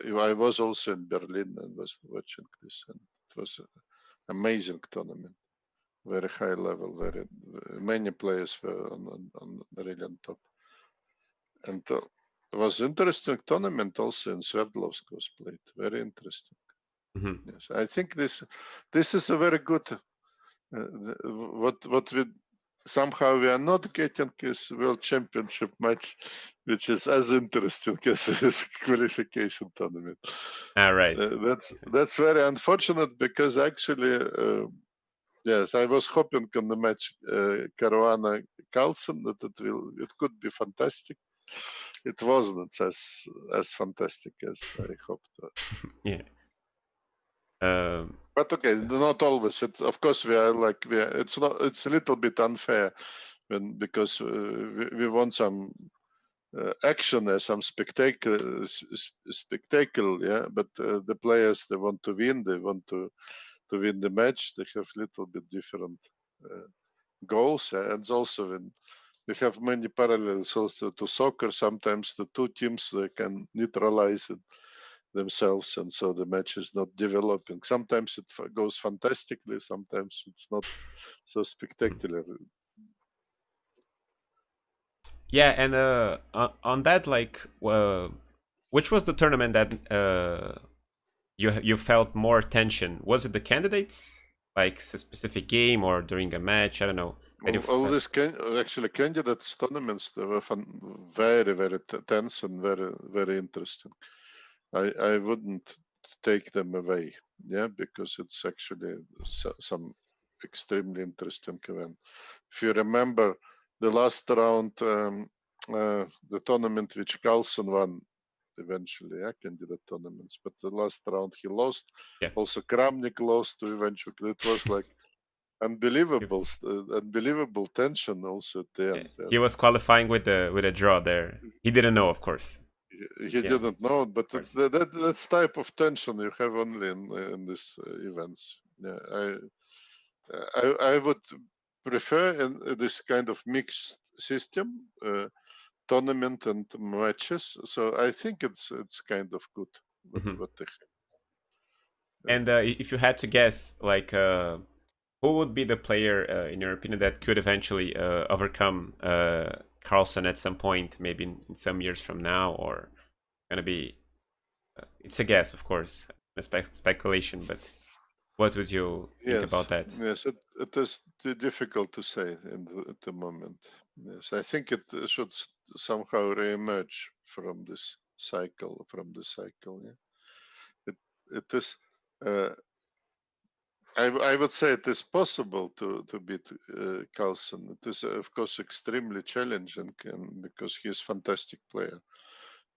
S2: I was also in Berlin and was watching this, and it was an amazing tournament, very high level, very many players were on really on top, and it was interesting tournament also in Sverdlovsk was played, very interesting.
S1: Mm-hmm.
S2: Yes, I think this is a very good. What we somehow we are not getting is World Championship match, which is as interesting as this qualification tournament.
S1: All right.
S2: That's very unfortunate because actually, yes, I was hoping on the match Caruana Carlsen that it could be fantastic. It wasn't as fantastic as I hoped.
S1: Yeah.
S2: But okay, not always. Of course, it's a little bit unfair because we want some action, some spectacle, yeah. But the players, they want to win. They want to win the match. They have little bit different goals, and also when we have many parallels also to soccer. Sometimes the two teams they can neutralize it themselves, and so the match is not developing. Sometimes it goes fantastically, sometimes it's not so spectacular.
S1: Yeah, and on that, like, which was the tournament that you felt more tension? Was it the candidates, like a specific game, or during a match? I don't know.
S2: All these actually candidates tournaments, they were very, very tense and very, very interesting. I wouldn't take them away, yeah, because it's actually some extremely interesting event. If you remember the last round, the tournament which Carlsen won eventually, yeah, candidate tournaments, but the last round he lost.
S1: Yeah.
S2: Also Kramnik lost eventually. It was like unbelievable tension also at the end.
S1: He was qualifying with a draw there. He didn't know, of course.
S2: He didn't know, but that's type of tension you have only in these events. Yeah, I would prefer in this kind of mixed system, tournament and matches. So I think it's kind of good what they have.
S1: And if you had to guess, like, who would be the player, in your opinion, that could eventually overcome Carlsen at some point, maybe in some years from now, or gonna be? It's a guess, of course, a speculation, but what would you think about that?
S2: Yes, it is difficult to say at the moment. Yes, I think it should somehow re-emerge from this cycle. Yeah, it is. I would say it is possible to beat Carlsen. It is, of course, extremely challenging, and because he is a fantastic player.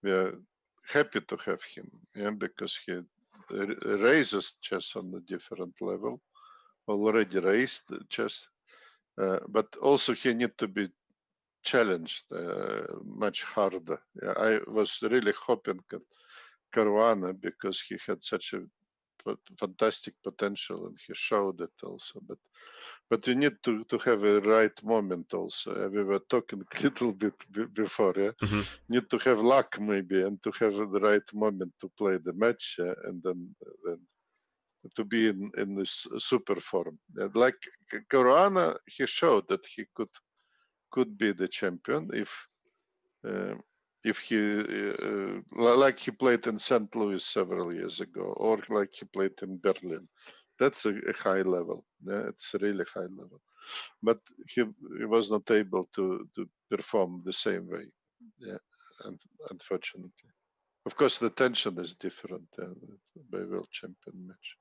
S2: We are happy to have him, yeah, because he raises chess on a different level. Already raised chess, but also he need to be challenged much harder. Yeah, I was really hoping at Caruana because he had such a fantastic potential and he showed it also. But you need to have a right moment also. We were talking a little bit before. Yeah, need to have luck maybe and to have the right moment to play the match, and then to be in this super form. Like Caruana, he showed that he could be the champion if he like he played in St. Louis several years ago, or like he played in Berlin. That's a high level. Yeah, it's a really high level. But he was not able to perform the same way. Yeah, and unfortunately, of course, the tension is different by world champion match.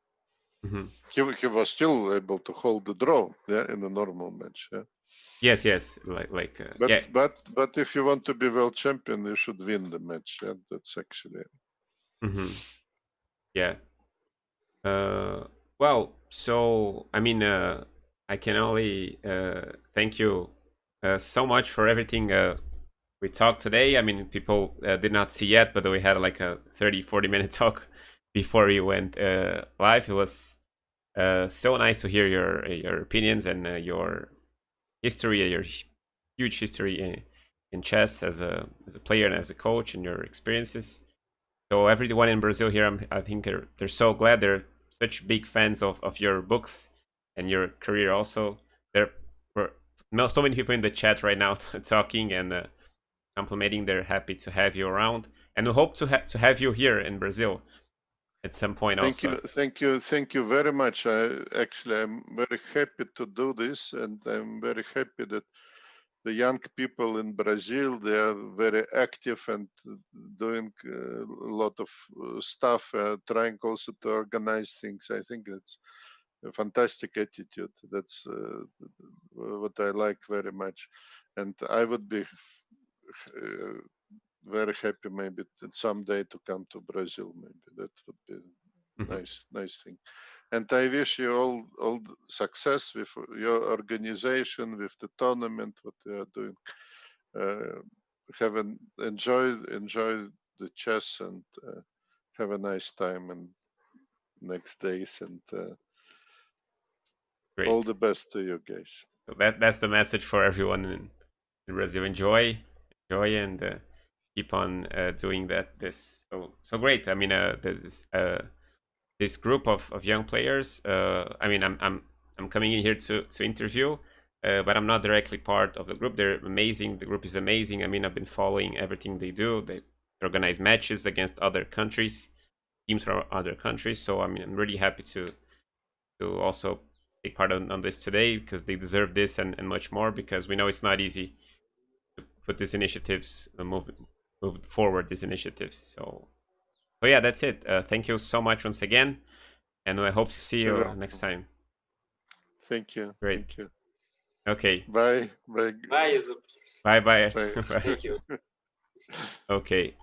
S2: He was still able to hold the draw, yeah, in a normal match. Yeah.
S1: Yes, yeah.
S2: But if you want to be world champion, you should win the match. Yeah, that's actually.
S1: Yeah. Well, so I mean, I can only thank you so much for everything we talked today. I mean, people did not see yet, but we had like a 30-40 minute talk before we went live. It was so nice to hear your opinions and your history, your huge history in chess as a player and as a coach, and your experiences. So everyone in Brazil here, I think they're so glad. They're such big fans of your books and your career also. There were so many people in the chat right now talking and complimenting. They're happy to have you around, and we hope to have you here in Brazil at some point also.
S2: Thank you very much. I'm very happy to do this, and I'm very happy that the young people in Brazil, they are very active and doing a lot of stuff, trying also to organize things. I think it's a fantastic attitude. That's what I like very much. And I would be very happy maybe someday to come to Brazil. Maybe that would be nice thing. And I wish you all success with your organization, with the tournament, what you are doing. Enjoy the chess and have a nice time and next days, and all the best to you guys.
S1: So that's the message for everyone in Brazil. Enjoy and keep on doing that. So great. I mean, this group of young players. I mean, I'm coming in here to interview, but I'm not directly part of the group. They're amazing. The group is amazing. I mean, I've been following everything they do. They organize matches against other countries, teams from other countries. So I mean, I'm really happy to also take part on this today, because they deserve this and much more, because we know it's not easy to put these initiatives move forward, these initiatives. So yeah, that's it. Thank you so much once again, and I hope to see you next time.
S2: Thank you.
S1: Great.
S2: Thank you.
S1: Okay.
S2: Bye.
S5: Bye.
S1: Bye.
S2: Bye.
S5: Thank you.
S1: Okay.